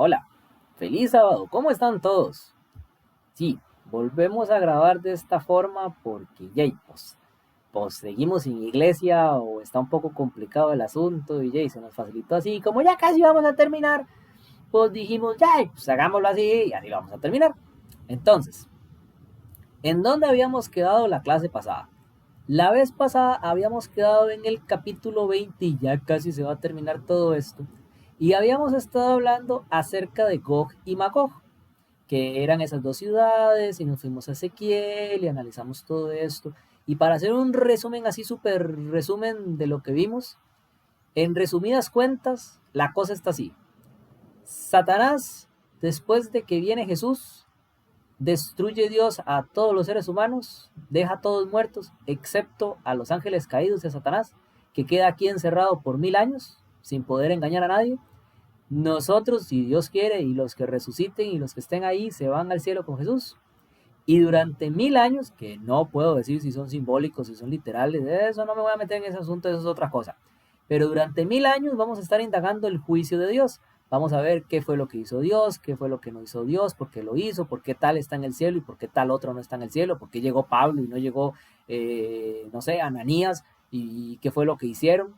Hola, feliz sábado, ¿cómo están todos? Sí, volvemos a grabar de esta forma porque pues seguimos sin iglesia o está un poco complicado el asunto y se nos facilitó así. Como ya casi vamos a terminar, pues dijimos, pues hagámoslo así y así vamos a terminar. Entonces, ¿en dónde habíamos quedado la clase pasada? La vez pasada habíamos quedado en el capítulo 20 y ya casi se va a terminar todo esto. Y habíamos estado hablando acerca de Gog y Magog, que eran esas dos ciudades, y nos fuimos a Ezequiel y analizamos todo esto. Y para hacer un resumen así, súper resumen de lo que vimos, en resumidas cuentas, la cosa está así. Satanás, después de que viene Jesús, destruye Dios a todos los seres humanos, deja a todos muertos, excepto a los ángeles caídos de Satanás, que queda aquí encerrado por 1000 años, sin poder engañar a nadie. Nosotros, si Dios quiere, y los que resuciten y los que estén ahí, se van al cielo con Jesús. Y durante 1000 años, que no puedo decir si son simbólicos, si son literales, eso no me voy a meter en ese asunto, eso es otra cosa. Pero durante 1000 años vamos a estar indagando el juicio de Dios. Vamos a ver qué fue lo que hizo Dios, qué fue lo que no hizo Dios, por qué lo hizo, por qué tal está en el cielo y por qué tal otro no está en el cielo, por qué llegó Pablo y no llegó, no sé, Ananías y qué fue lo que hicieron,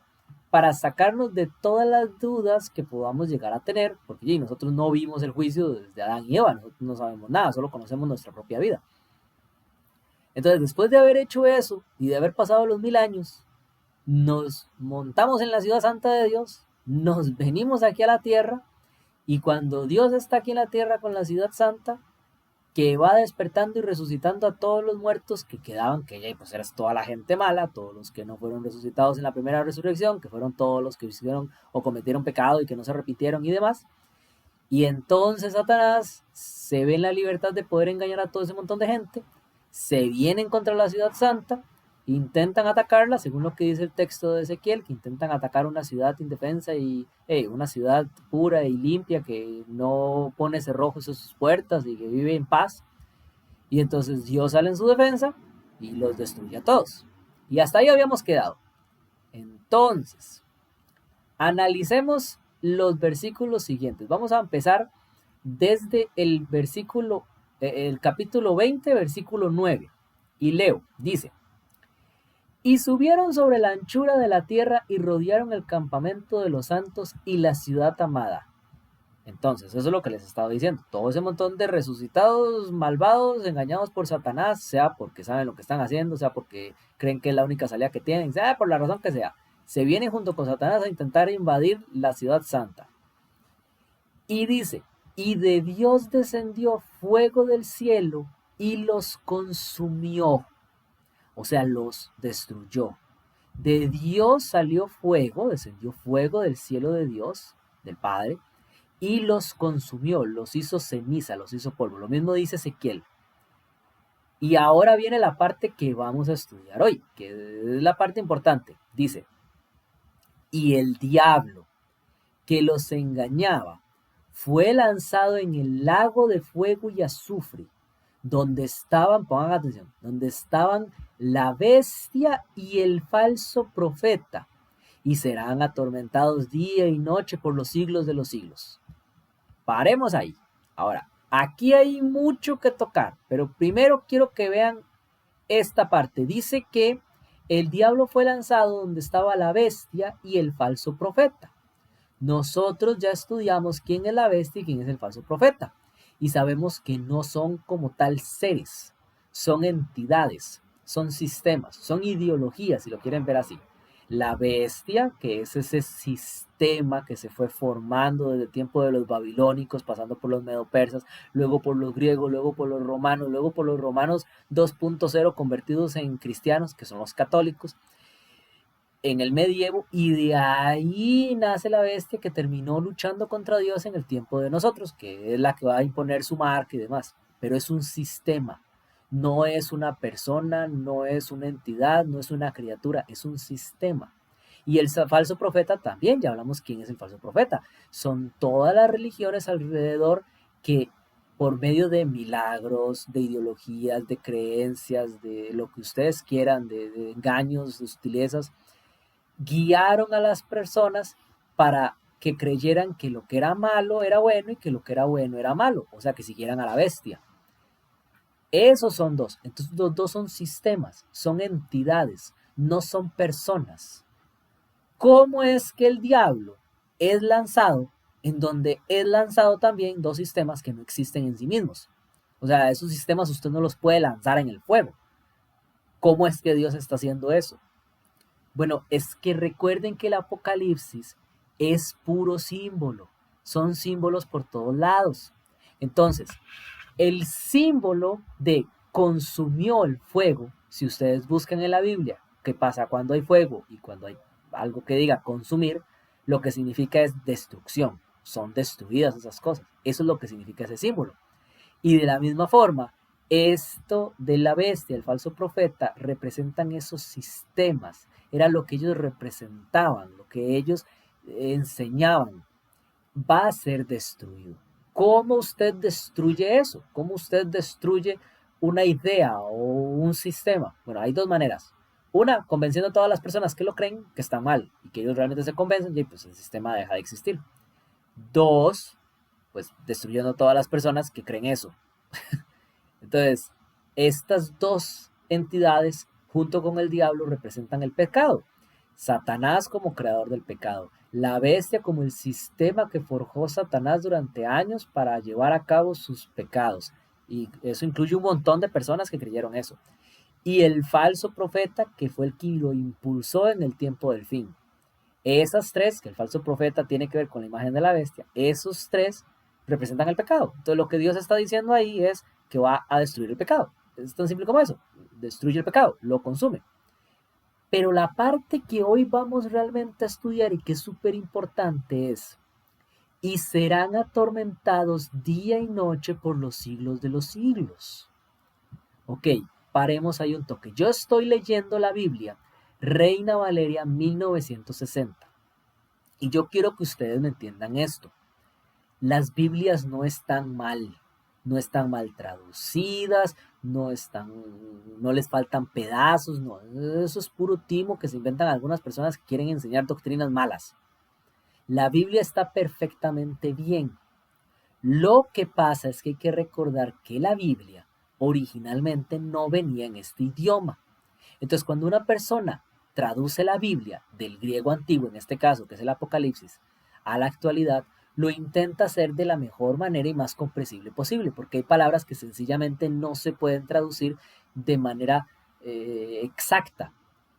para sacarnos de todas las dudas que podamos llegar a tener, porque nosotros no vimos el juicio desde Adán y Eva, nosotros no sabemos nada, solo conocemos nuestra propia vida. Entonces, después de haber hecho eso y de haber pasado los 1000 años, nos montamos en la ciudad santa de Dios, nos venimos aquí a la tierra, y cuando Dios está aquí en la tierra con la ciudad santa, que va despertando y resucitando a todos los muertos que quedaban, que ya pues era toda la gente mala, todos los que no fueron resucitados en la primera resurrección, que fueron todos los que hicieron o cometieron pecado y que no se repitieron y demás. Y entonces Satanás se ve en la libertad de poder engañar a todo ese montón de gente, se vienen contra la ciudad santa, intentan atacarla, según lo que dice el texto de Ezequiel, que intentan atacar una ciudad indefensa y una ciudad pura y limpia que no pone cerrojos en sus puertas y que vive en paz. Y entonces Dios sale en su defensa y los destruye a todos. Y hasta ahí habíamos quedado. Entonces, analicemos los versículos siguientes. Vamos a empezar desde el capítulo 20, versículo 9. Y leo, dice, y subieron sobre la anchura de la tierra y rodearon el campamento de los santos y la ciudad amada. Entonces, eso es lo que les estaba diciendo. Todo ese montón de resucitados, malvados, engañados por Satanás, sea porque saben lo que están haciendo, sea porque creen que es la única salida que tienen, sea por la razón que sea, se vienen junto con Satanás a intentar invadir la ciudad santa. Y dice, y de Dios descendió fuego del cielo y los consumió, o sea, los destruyó. De Dios salió fuego, descendió fuego del cielo de Dios, del Padre, y los consumió, los hizo ceniza, los hizo polvo. Lo mismo dice Ezequiel. Y ahora viene la parte que vamos a estudiar hoy, que es la parte importante. Dice, y el diablo que los engañaba fue lanzado en el lago de fuego y azufre, donde estaban, pongan atención, donde estaban la bestia y el falso profeta, y serán atormentados día y noche por los siglos de los siglos. Paremos ahí. Ahora, aquí hay mucho que tocar, pero primero quiero que vean esta parte. Dice que el diablo fue lanzado donde estaba la bestia y el falso profeta. Nosotros ya estudiamos quién es la bestia y quién es el falso profeta. Y sabemos que no son como tal seres, son entidades, son sistemas, son ideologías, si lo quieren ver así. La bestia, que es ese sistema que se fue formando desde el tiempo de los babilónicos, pasando por los medopersas, luego por los griegos, luego por los romanos, luego por los romanos 2.0 convertidos en cristianos, que son los católicos, en el medievo, y de ahí nace la bestia que terminó luchando contra Dios en el tiempo de nosotros, que es la que va a imponer su marca y demás. Pero es un sistema, no es una persona, no es una entidad, no es una criatura, es un sistema. Y el falso profeta también, ya hablamos quién es el falso profeta. Son todas las religiones alrededor que por medio de milagros, de ideologías, de creencias, de lo que ustedes quieran, de engaños, de sutilezas, guiaron a las personas para que creyeran que lo que era malo era bueno y que lo que era bueno era malo, o sea, que siguieran a la bestia. Esos son dos. Entonces los dos son sistemas, son entidades, no son personas. ¿Cómo es que el diablo es lanzado en donde es lanzado también dos sistemas que no existen en sí mismos? O sea, esos sistemas usted no los puede lanzar en el fuego. ¿Cómo es que Dios está haciendo eso? Bueno, es que recuerden que el Apocalipsis es puro símbolo. Son símbolos por todos lados. Entonces, el símbolo de consumió el fuego, si ustedes buscan en la Biblia qué pasa cuando hay fuego y cuando hay algo que diga consumir, lo que significa es destrucción. Son destruidas esas cosas. Eso es lo que significa ese símbolo. Y de la misma forma, esto de la bestia, el falso profeta, representan esos sistemas. Era lo que ellos representaban, lo que ellos enseñaban. Va a ser destruido. ¿Cómo usted destruye eso? ¿Cómo usted destruye una idea o un sistema? Bueno, hay dos maneras. Una, convenciendo a todas las personas que lo creen que está mal y que ellos realmente se convencen y pues el sistema deja de existir. Dos, pues destruyendo a todas las personas que creen eso. Entonces, estas dos entidades, junto con el diablo, representan el pecado. Satanás como creador del pecado, la bestia como el sistema que forjó Satanás durante años para llevar a cabo sus pecados. Y eso incluye un montón de personas que creyeron eso. Y el falso profeta que fue el que lo impulsó en el tiempo del fin. Esas tres, que el falso profeta tiene que ver con la imagen de la bestia, esos tres representan el pecado. Entonces lo que Dios está diciendo ahí es que va a destruir el pecado. Es tan simple como eso. Destruye el pecado, lo consume. Pero la parte que hoy vamos realmente a estudiar y que es súper importante es, y serán atormentados día y noche por los siglos de los siglos. Ok, paremos ahí un toque. Yo estoy leyendo la Biblia, Reina Valeria 1960. Y yo quiero que ustedes me entiendan esto. Las Biblias no están mal, no están mal traducidas, no les faltan pedazos, no, eso es puro timo que se inventan algunas personas que quieren enseñar doctrinas malas. La Biblia está perfectamente bien. Lo que pasa es que hay que recordar que la Biblia originalmente no venía en este idioma. Entonces, cuando una persona traduce la Biblia del griego antiguo, en este caso, que es el Apocalipsis, a la actualidad, lo intenta hacer de la mejor manera y más comprensible posible, porque hay palabras que sencillamente no se pueden traducir de manera exacta.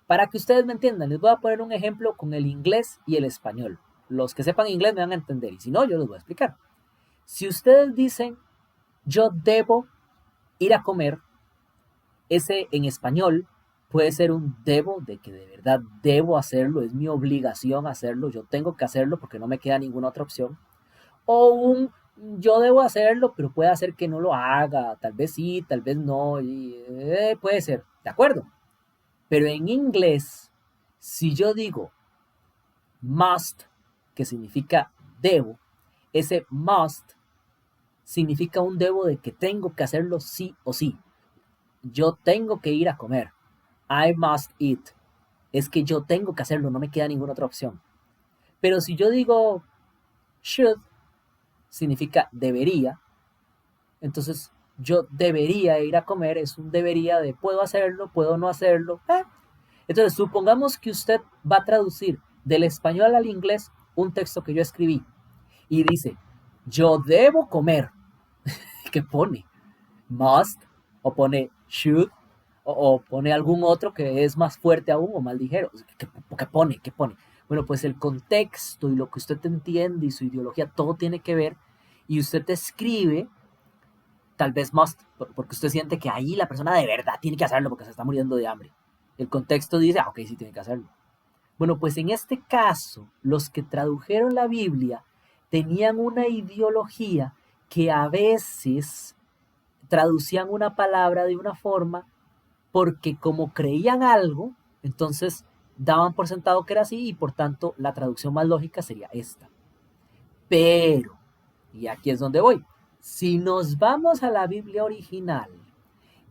Para que ustedes me entiendan, les voy a poner un ejemplo con el inglés y el español. Los que sepan inglés me van a entender, y si no, yo les voy a explicar. Si ustedes dicen, yo debo ir a comer, ese en español puede ser un debo, de que de verdad debo hacerlo, es mi obligación hacerlo, yo tengo que hacerlo porque no me queda ninguna otra opción. O un yo debo hacerlo, pero puede hacer que no lo haga, tal vez sí, tal vez no, y, puede ser, ¿de acuerdo? Pero en inglés, si yo digo must, que significa debo, ese must significa un debo de que tengo que hacerlo sí o sí. Yo tengo que ir a comer. I must eat. Es que yo tengo que hacerlo, no me queda ninguna otra opción. Pero si yo digo should, significa debería, entonces yo debería ir a comer, es un debería de puedo hacerlo, puedo no hacerlo. Entonces supongamos que usted va a traducir del español al inglés un texto que yo escribí y dice, yo debo comer. ¿Qué pone? Must, o pone should, o pone algún otro que es más fuerte aún o más ligero. ¿Qué pone? ¿Qué pone? Bueno, pues el contexto y lo que usted entiende y su ideología, todo tiene que ver. Y usted escribe, tal vez must, porque usted siente que ahí la persona de verdad tiene que hacerlo porque se está muriendo de hambre. El contexto dice, ok, sí tiene que hacerlo. Bueno, pues en este caso, los que tradujeron la Biblia tenían una ideología que a veces traducían una palabra de una forma porque como creían algo, entonces daban por sentado que era así y por tanto la traducción más lógica sería esta. Pero, y aquí es donde voy, si nos vamos a la Biblia original,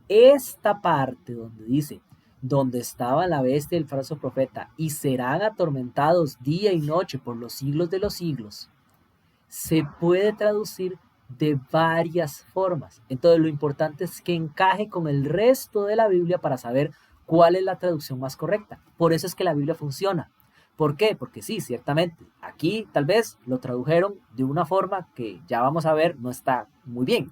esta parte donde dice, donde estaba la bestia y el falso profeta, y serán atormentados día y noche por los siglos de los siglos, se puede traducir de varias formas. Entonces lo importante es que encaje con el resto de la Biblia para saber cuál es la traducción más correcta. Por eso es que la Biblia funciona. ¿Por qué? Porque sí, ciertamente, aquí tal vez lo tradujeron de una forma que ya vamos a ver no está muy bien.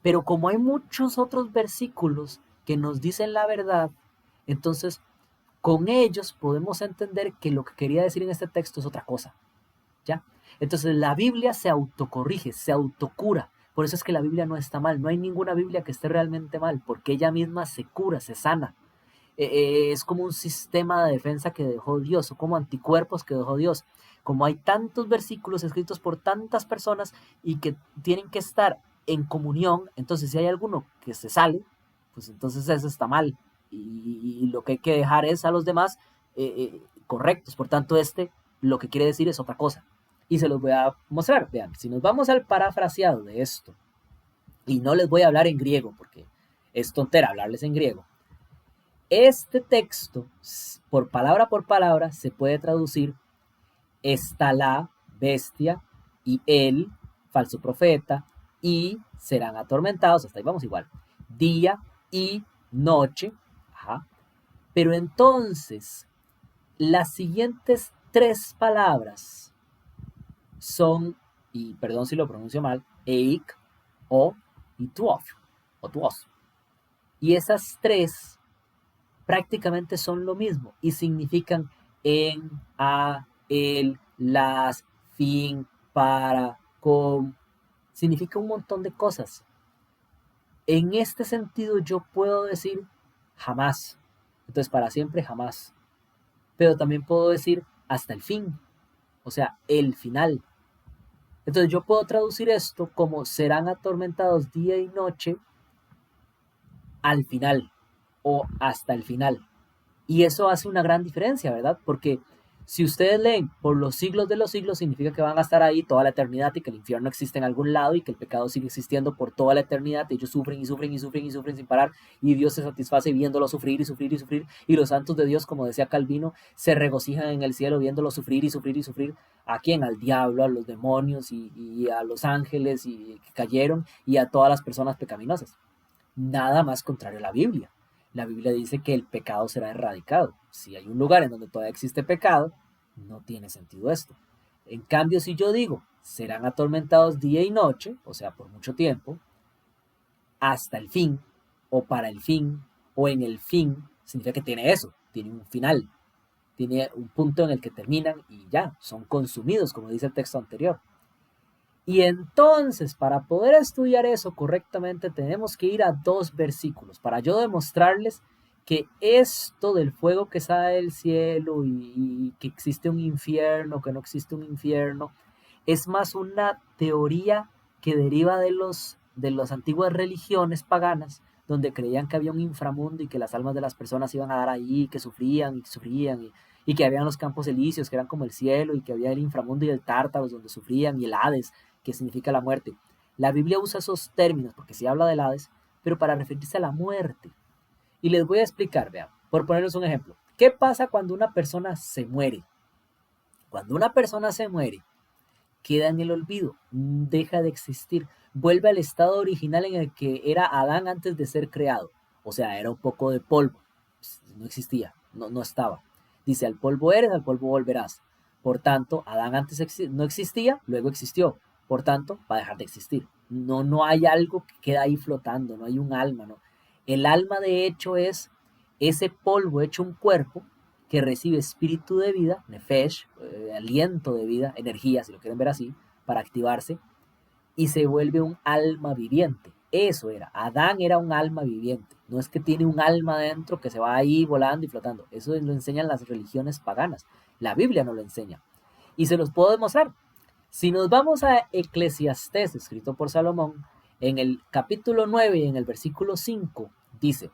Pero como hay muchos otros versículos que nos dicen la verdad, entonces con ellos podemos entender que lo que quería decir en este texto es otra cosa. ¿Ya? Entonces la Biblia se autocorrige, se autocura. Por eso es que la Biblia no está mal. No hay ninguna Biblia que esté realmente mal, porque ella misma se cura, se sana. Es como un sistema de defensa que dejó Dios, o como anticuerpos que dejó Dios. Como hay tantos versículos escritos por tantas personas y que tienen que estar en comunión, entonces si hay alguno que se sale, pues entonces eso está mal. Y lo que hay que dejar es a los demás correctos. Por tanto, lo que quiere decir es otra cosa. Y se los voy a mostrar. Vean, si nos vamos al parafraseado de esto, y no les voy a hablar en griego, porque es tontera hablarles en griego. Este texto, por palabra, se puede traducir: está la bestia y el falso profeta y serán atormentados, hasta ahí vamos igual, día y noche. Ajá. Pero entonces, las siguientes tres palabras son, y perdón si lo pronuncio mal, eik, o y tuof, o tuos. Y esas tres prácticamente son lo mismo y significan en, a, el, las, fin, para, con. Significa un montón de cosas. En este sentido yo puedo decir jamás. Entonces para siempre jamás. Pero también puedo decir hasta el fin. O sea, el final. Entonces yo puedo traducir esto como serán atormentados día y noche al final o hasta el final. Y eso hace una gran diferencia, ¿verdad? Porque si ustedes leen por los siglos de los siglos, significa que van a estar ahí toda la eternidad y que el infierno existe en algún lado y que el pecado sigue existiendo por toda la eternidad. Y ellos sufren y sufren y sufren y sufren sin parar y Dios se satisface viéndolo sufrir y sufrir y sufrir. Y los santos de Dios, como decía Calvino, se regocijan en el cielo viéndolo sufrir y sufrir y sufrir. ¿A quién? Al diablo, a los demonios y a los ángeles y que cayeron y a todas las personas pecaminosas. Nada más contrario a la Biblia. La Biblia dice que el pecado será erradicado. Si hay un lugar en donde todavía existe pecado, no tiene sentido esto. En cambio, si yo digo, serán atormentados día y noche, o sea, por mucho tiempo, hasta el fin, o para el fin, o en el fin, significa que tiene eso, tiene un final, tiene un punto en el que terminan y ya, son consumidos, como dice el texto anterior. Y entonces, para poder estudiar eso correctamente, tenemos que ir a dos versículos para yo demostrarles que esto del fuego que sale del cielo y que existe un infierno, que no existe un infierno, es más una teoría que deriva de las antiguas religiones paganas, donde creían que había un inframundo y que las almas de las personas iban a dar ahí, que sufrían y sufrían, y que habían los campos elíseos, que eran como el cielo, y que había el inframundo y el tártaros, donde sufrían, y el Hades, que significa la muerte. La Biblia usa esos términos porque se habla del Hades, pero para referirse a la muerte. Y les voy a explicar, vean, por ponerles un ejemplo. ¿Qué pasa cuando una persona se muere? Cuando una persona se muere, queda en el olvido, deja de existir, vuelve al estado original en el que era Adán antes de ser creado. O sea, era un poco de polvo, no existía, no estaba. Dice, al polvo eres, al polvo volverás. Por tanto, Adán antes no existía, luego existió. Por tanto, va a dejar de existir. No hay algo que queda ahí flotando, no hay un alma, ¿no? El alma, de hecho, es ese polvo hecho un cuerpo que recibe espíritu de vida, nefesh, aliento de vida, energía, si lo quieren ver así, para activarse, y se vuelve un alma viviente. Eso era, Adán era un alma viviente, no es que tiene un alma dentro que se va ahí volando y flotando, eso lo enseñan las religiones paganas, la Biblia no lo enseña, y se los puedo demostrar. Si nos vamos a Eclesiastés, escrito por Salomón, en el capítulo 9 y en el versículo 5, dice,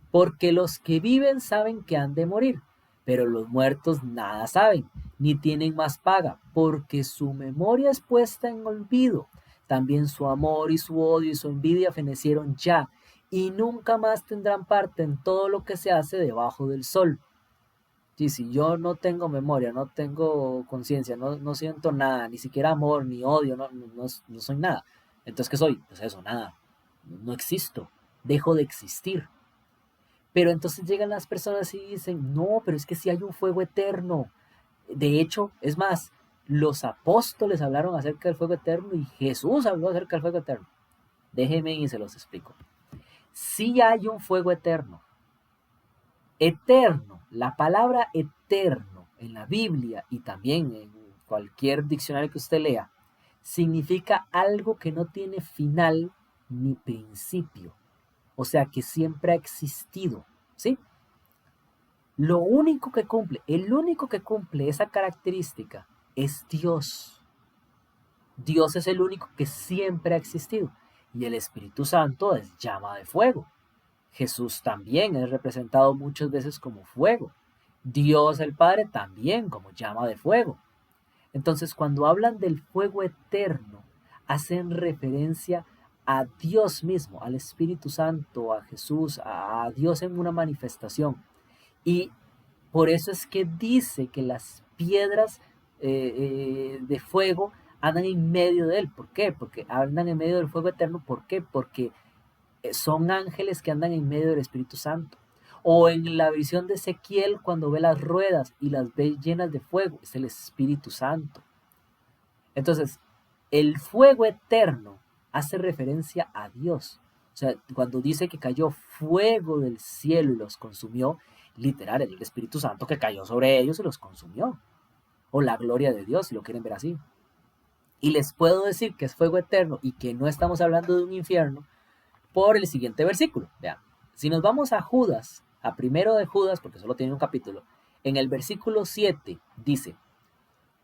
porque los que viven saben que han de morir, pero los muertos nada saben, ni tienen más paga, porque su memoria es puesta en olvido. También su amor y su odio y su envidia fenecieron ya, y nunca más tendrán parte en todo lo que se hace debajo del sol. Sí, si yo no tengo memoria, no tengo conciencia, no siento nada, ni siquiera amor, ni odio, no soy nada. Entonces, ¿qué soy? Pues eso, nada. No existo. Dejo de existir. Pero entonces llegan las personas y dicen, no, pero es que si hay un fuego eterno. De hecho, es más, los apóstoles hablaron acerca del fuego eterno y Jesús habló acerca del fuego eterno. Déjenme y se los explico. Si hay un fuego eterno. Eterno, la palabra eterno en la Biblia y también en cualquier diccionario que usted lea, significa algo que no tiene final ni principio. O sea, que siempre ha existido, ¿sí? Lo único que cumple, el único que cumple esa característica es Dios. Dios es el único que siempre ha existido. Y el Espíritu Santo es llama de fuego. Jesús también es representado muchas veces como fuego. Dios el Padre también como llama de fuego. Entonces, cuando hablan del fuego eterno, hacen referencia a Dios mismo, al Espíritu Santo, a Jesús, a Dios en una manifestación. Y por eso es que dice que las piedras de fuego andan en medio de él. ¿Por qué? Porque andan en medio del fuego eterno. ¿Por qué? Porque son ángeles que andan en medio del Espíritu Santo. O en la visión de Ezequiel, cuando ve las ruedas y las ve llenas de fuego, es el Espíritu Santo. Entonces, el fuego eterno hace referencia a Dios. O sea, cuando dice que cayó fuego del cielo y los consumió, literal, el Espíritu Santo que cayó sobre ellos y los consumió. O la gloria de Dios, si lo quieren ver así. Y les puedo decir que es fuego eterno y que no estamos hablando de un infierno por el siguiente versículo. Vean, si nos vamos a Judas, a primero de Judas, porque solo tiene un capítulo, en el versículo 7 dice,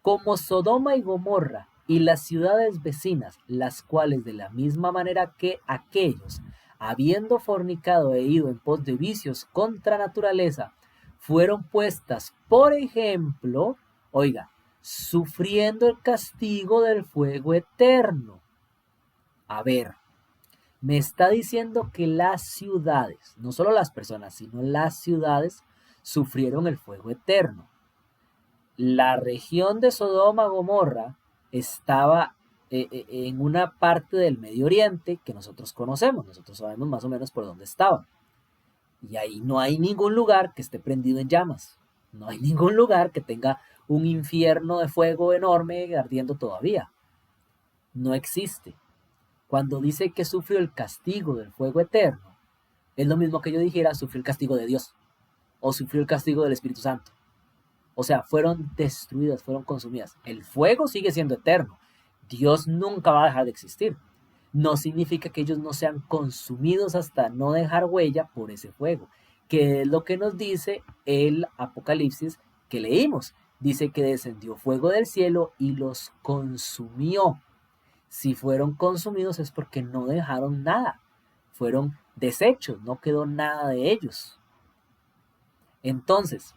como Sodoma y Gomorra y las ciudades vecinas, las cuales de la misma manera que aquellos, habiendo fornicado e ido en pos de vicios contra naturaleza, fueron puestas, por ejemplo, oiga, sufriendo el castigo del fuego eterno. A ver, me está diciendo que las ciudades, no solo las personas, sino las ciudades, sufrieron el fuego eterno. La región de Sodoma y Gomorra estaba en una parte del Medio Oriente que nosotros conocemos, nosotros sabemos más o menos por dónde estaba. Y ahí no hay ningún lugar que esté prendido en llamas, no hay ningún lugar que tenga un infierno de fuego enorme ardiendo todavía. No existe. Cuando dice que sufrió el castigo del fuego eterno, es lo mismo que yo dijera sufrió el castigo de Dios o sufrió el castigo del Espíritu Santo. O sea, fueron destruidas, fueron consumidas. El fuego sigue siendo eterno. Dios nunca va a dejar de existir. No significa que ellos no sean consumidos hasta no dejar huella por ese fuego, que es lo que nos dice el Apocalipsis que leímos. Dice que descendió fuego del cielo y los consumió. Si fueron consumidos es porque no dejaron nada. Fueron desechos, no quedó nada de ellos. Entonces,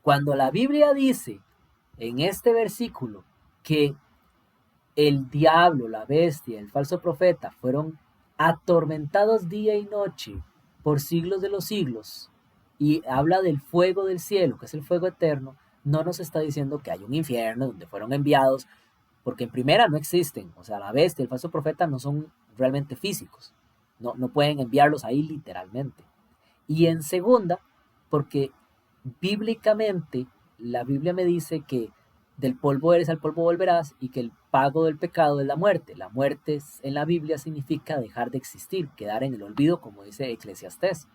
cuando la Biblia dice en este versículo que el diablo, la bestia, el falso profeta fueron atormentados día y noche por siglos de los siglos y habla del fuego del cielo, que es el fuego eterno, no nos está diciendo que hay un infierno donde fueron enviados, porque en primera no existen, o sea, la bestia, el falso profeta no son realmente físicos, no pueden enviarlos ahí literalmente. Y en segunda, porque bíblicamente la Biblia me dice que del polvo eres, al polvo volverás y que el pago del pecado es la muerte. La muerte en la Biblia significa dejar de existir, quedar en el olvido, como dice Eclesiastés.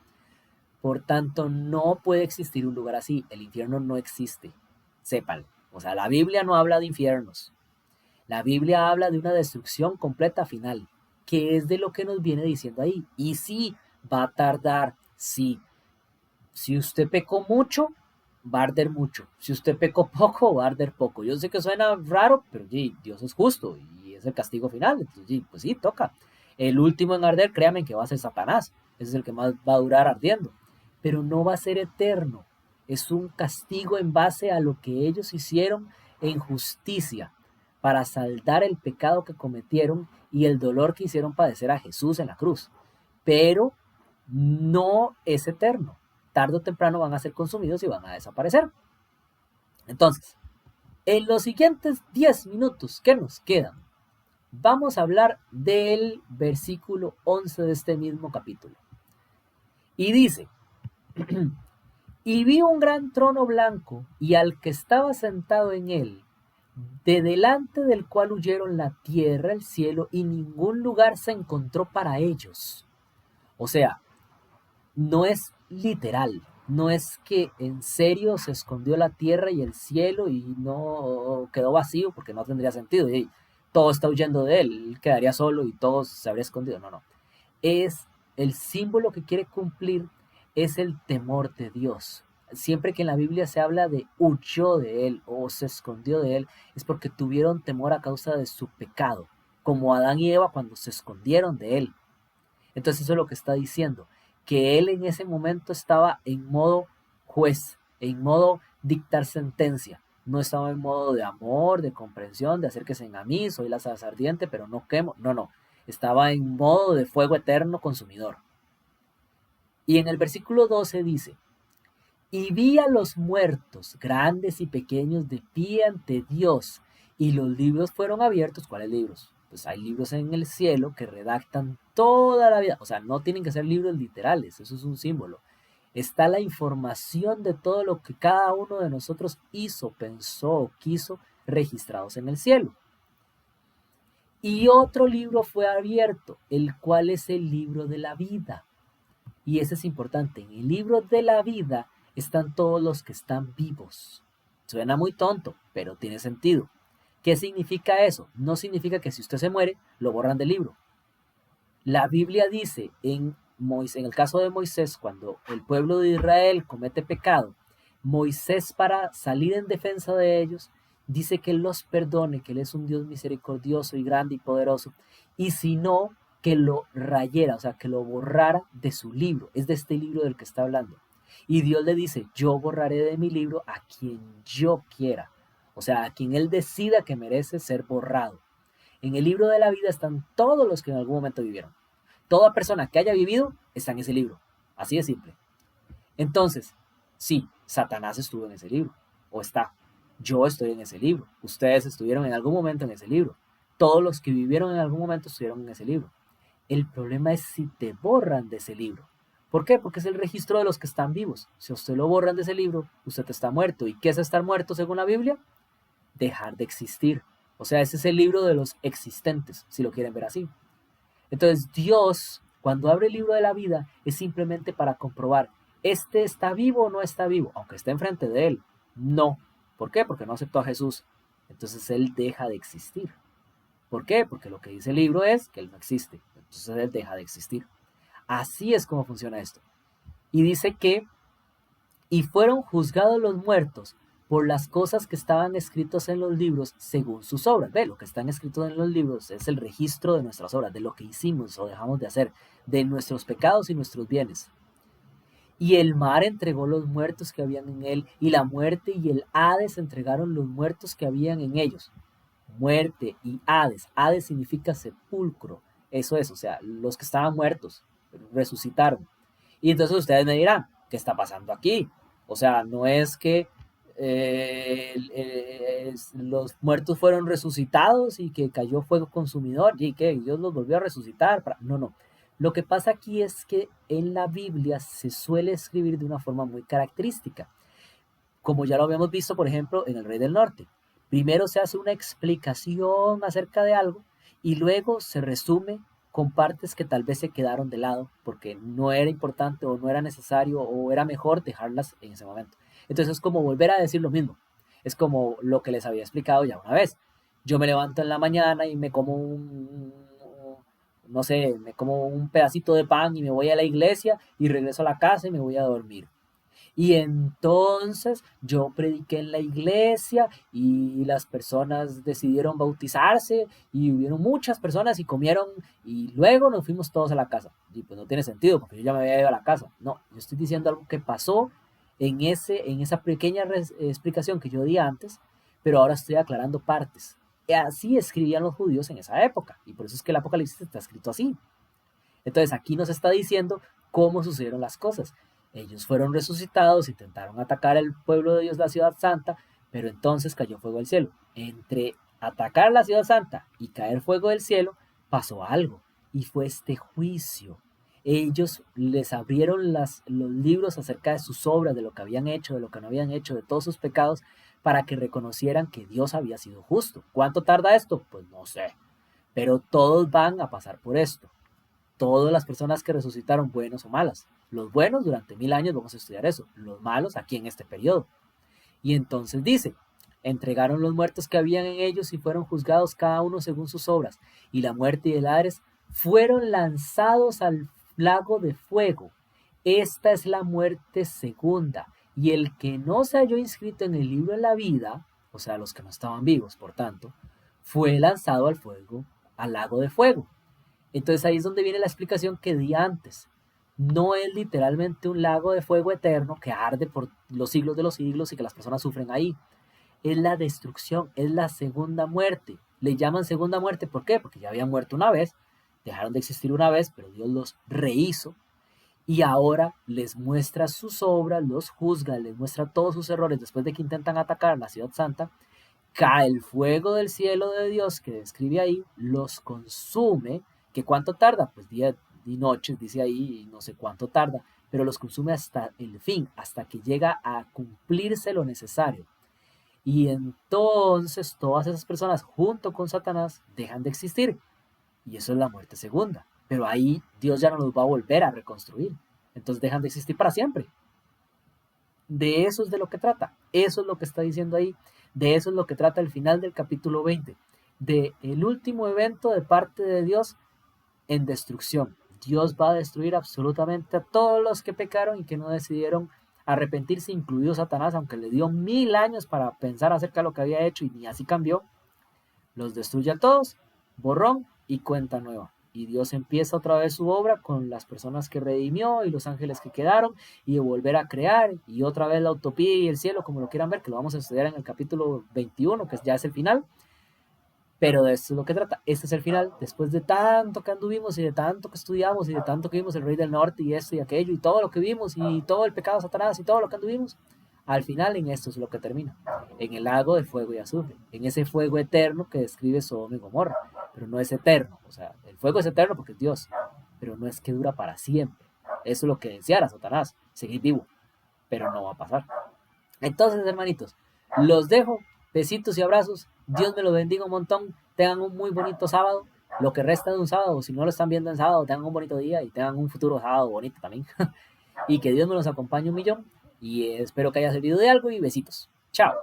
Por tanto, no puede existir un lugar así. El infierno no existe. Sépanlo. O sea, la Biblia no habla de infiernos. La Biblia habla de una destrucción completa final, que es de lo que nos viene diciendo ahí. Y sí, va a tardar, sí. Si usted pecó mucho, va a arder mucho. Si usted pecó poco, va a arder poco. Yo sé que suena raro, pero sí, Dios es justo y es el castigo final. Entonces, sí, pues sí, toca. El último en arder, créanme que va a ser Satanás. Ese es el que más va a durar ardiendo. Pero no va a ser eterno. Es un castigo en base a lo que ellos hicieron en justicia para saldar el pecado que cometieron y el dolor que hicieron padecer a Jesús en la cruz. pero no es eterno. Tarde o temprano van a ser consumidos y van a desaparecer. Entonces, en los siguientes 10 minutos que nos quedan, vamos a hablar del versículo 11 de este mismo capítulo. Y dice, y vi un gran trono blanco y al que estaba sentado en él, de delante del cual huyeron la tierra, el cielo, y ningún lugar se encontró para ellos. O sea, no es literal, no es que en serio se escondió la tierra y el cielo y no quedó vacío porque no tendría sentido. Y todo está huyendo de él quedaría solo y todo se habría escondido. No, no. Es el símbolo que quiere cumplir, es el temor de Dios. Siempre que en la Biblia se habla de huyó de él o se escondió de él, es porque tuvieron temor a causa de su pecado, como Adán y Eva cuando se escondieron de él. Entonces eso es lo que está diciendo, que él en ese momento estaba en modo juez, en modo dictar sentencia. No estaba en modo de amor, de comprensión, de acérquense a mí, soy la salsa ardiente, pero no quemo. No, no. Estaba en modo de fuego eterno consumidor. Y en el versículo 12 dice, y vi a los muertos, grandes y pequeños, de pie ante Dios, y los libros fueron abiertos. ¿Cuáles libros? Pues hay libros en el cielo que redactan toda la vida. O sea, no tienen que ser libros literales, eso es un símbolo. Está la información de todo lo que cada uno de nosotros hizo, pensó o quiso, registrados en el cielo. Y otro libro fue abierto, el cual es el libro de la vida. Y eso es importante. En el libro de la vida están todos los que están vivos. Suena muy tonto, pero tiene sentido. ¿Qué significa eso? No significa que si usted se muere, lo borran del libro. La Biblia dice en el caso de Moisés, cuando el pueblo de Israel comete pecado, Moisés, para salir en defensa de ellos, dice que él los perdone, que él es un Dios misericordioso y grande y poderoso, y si no, que lo rayera, o sea, que lo borrara de su libro. Es de este libro del que está hablando. Y Dios le dice, yo borraré de mi libro a quien yo quiera, o sea, a quien él decida que merece ser borrado. En el libro de la vida están todos los que en algún momento vivieron. Toda persona que haya vivido está en ese libro. Así de simple. Entonces, sí, Satanás estuvo en ese libro. O está. Yo estoy en ese libro. Ustedes estuvieron en algún momento en ese libro. Todos los que vivieron en algún momento estuvieron en ese libro. El problema es si te borran de ese libro. ¿Por qué? Porque es el registro de los que están vivos. Si usted lo borran de ese libro, usted está muerto. ¿Y qué es estar muerto según la Biblia? Dejar de existir. O sea, ese es el libro de los existentes, si lo quieren ver así. Entonces Dios, cuando abre el libro de la vida, es simplemente para comprobar, ¿este está vivo o no está vivo? Aunque esté enfrente de él. No. ¿Por qué? Porque no aceptó a Jesús. Entonces él deja de existir. ¿Por qué? Porque lo que dice el libro es que él no existe. Entonces él deja de existir. Así es como funciona esto. Y dice que, y fueron juzgados los muertos por las cosas que estaban escritos en los libros según sus obras. Ve, lo que están escritos en los libros es el registro de nuestras obras, de lo que hicimos o dejamos de hacer, de nuestros pecados y nuestros bienes. Y el mar entregó los muertos que habían en él, y la muerte y el Hades entregaron los muertos que habían en ellos. Muerte y Hades. Hades significa sepulcro. Eso es, o sea, los que estaban muertos resucitaron. Y entonces ustedes me dirán, ¿qué está pasando aquí? O sea, no es que los muertos fueron resucitados y que cayó fuego consumidor y que Dios los volvió a resucitar. No, no. Lo que pasa aquí es que en la Biblia se suele escribir de una forma muy característica, como ya lo habíamos visto, por ejemplo, en El Rey del Norte. Primero se hace una explicación acerca de algo y luego se resume con partes que tal vez se quedaron de lado porque no era importante o no era necesario o era mejor dejarlas en ese momento. Entonces es como volver a decir lo mismo. Es como lo que les había explicado ya una vez. Yo me levanto en la mañana y me como no sé, me como un pedacito de pan y me voy a la iglesia y regreso a la casa y me voy a dormir. Y entonces yo prediqué en la iglesia y las personas decidieron bautizarse y hubieron muchas personas y comieron y luego nos fuimos todos a la casa. Y pues no tiene sentido porque yo ya me había ido a la casa. No, yo estoy diciendo algo que pasó en esa pequeña explicación que yo di antes, pero ahora estoy aclarando partes. Y así escribían los judíos en esa época y por eso es que el Apocalipsis está escrito así. Entonces aquí nos está diciendo cómo sucedieron las cosas. Ellos fueron resucitados, intentaron atacar al pueblo de Dios, la ciudad santa, pero entonces cayó fuego del cielo. Entre atacar la ciudad santa y caer fuego del cielo, pasó algo, y fue este juicio. Ellos les abrieron los libros acerca de sus obras, de lo que habían hecho, de lo que no habían hecho, de todos sus pecados, para que reconocieran que Dios había sido justo. ¿Cuánto tarda esto? Pues no sé, pero todos van a pasar por esto. Todas las personas que resucitaron, buenos o malas. Los buenos durante 1000 años vamos a estudiar eso, los malos aquí en este periodo. Y entonces dice, entregaron los muertos que habían en ellos y fueron juzgados cada uno según sus obras. Y la muerte y el Hades fueron lanzados al lago de fuego. Esta es la muerte segunda. Y el que no se halló inscrito en el libro de la vida, o sea, los que no estaban vivos, por tanto, fue lanzado al fuego, al lago de fuego. Entonces ahí es donde viene la explicación que di antes. No es literalmente un lago de fuego eterno que arde por los siglos de los siglos y que las personas sufren ahí. Es la destrucción, es la segunda muerte. Le llaman segunda muerte, ¿por qué? Porque ya habían muerto una vez, dejaron de existir una vez, pero Dios los rehizo y ahora les muestra sus obras, los juzga, les muestra todos sus errores después de que intentan atacar la ciudad santa. Cae el fuego del cielo de Dios que describe ahí, los consume. ¿Que cuánto tarda? Pues día y noches, dice ahí, y no sé cuánto tarda, pero los consume hasta el fin, hasta que llega a cumplirse lo necesario. Y entonces todas esas personas junto con Satanás dejan de existir. Y eso es la muerte segunda. Pero ahí Dios ya no los va a volver a reconstruir. Entonces dejan de existir para siempre. De eso es de lo que trata. Eso es lo que está diciendo ahí. De eso es lo que trata el final del capítulo 20. De el último evento de parte de Dios en destrucción. Dios va a destruir absolutamente a todos los que pecaron y que no decidieron arrepentirse, incluido Satanás, aunque le dio 1000 años para pensar acerca de lo que había hecho y ni así cambió. Los destruye a todos, borrón y cuenta nueva. Y Dios empieza otra vez su obra con las personas que redimió y los ángeles que quedaron y de volver a crear y otra vez la utopía y el cielo, como lo quieran ver, que lo vamos a estudiar en el capítulo 21, que ya es el final. Pero de esto es lo que trata. Este es el final. Después de tanto que anduvimos y de tanto que estudiamos y de tanto que vimos el Rey del Norte y esto y aquello y todo lo que vimos y todo el pecado de Satanás y todo lo que anduvimos, al final en esto es lo que termina. En el lago de fuego y azufre. En ese fuego eterno que describe Sodoma y Gomorra. Pero no es eterno. O sea, el fuego es eterno porque es Dios. Pero no es que dura para siempre. Eso es lo que deseara Satanás. Seguir vivo. Pero no va a pasar. Entonces, hermanitos, los dejo. Besitos y abrazos. Dios me lo bendiga un montón. Tengan un muy bonito sábado. Lo que resta de un sábado, si no lo están viendo en sábado, tengan un bonito día y tengan un futuro sábado bonito también. Y que Dios me los acompañe un millón. Y espero que haya servido de algo y besitos. Chao.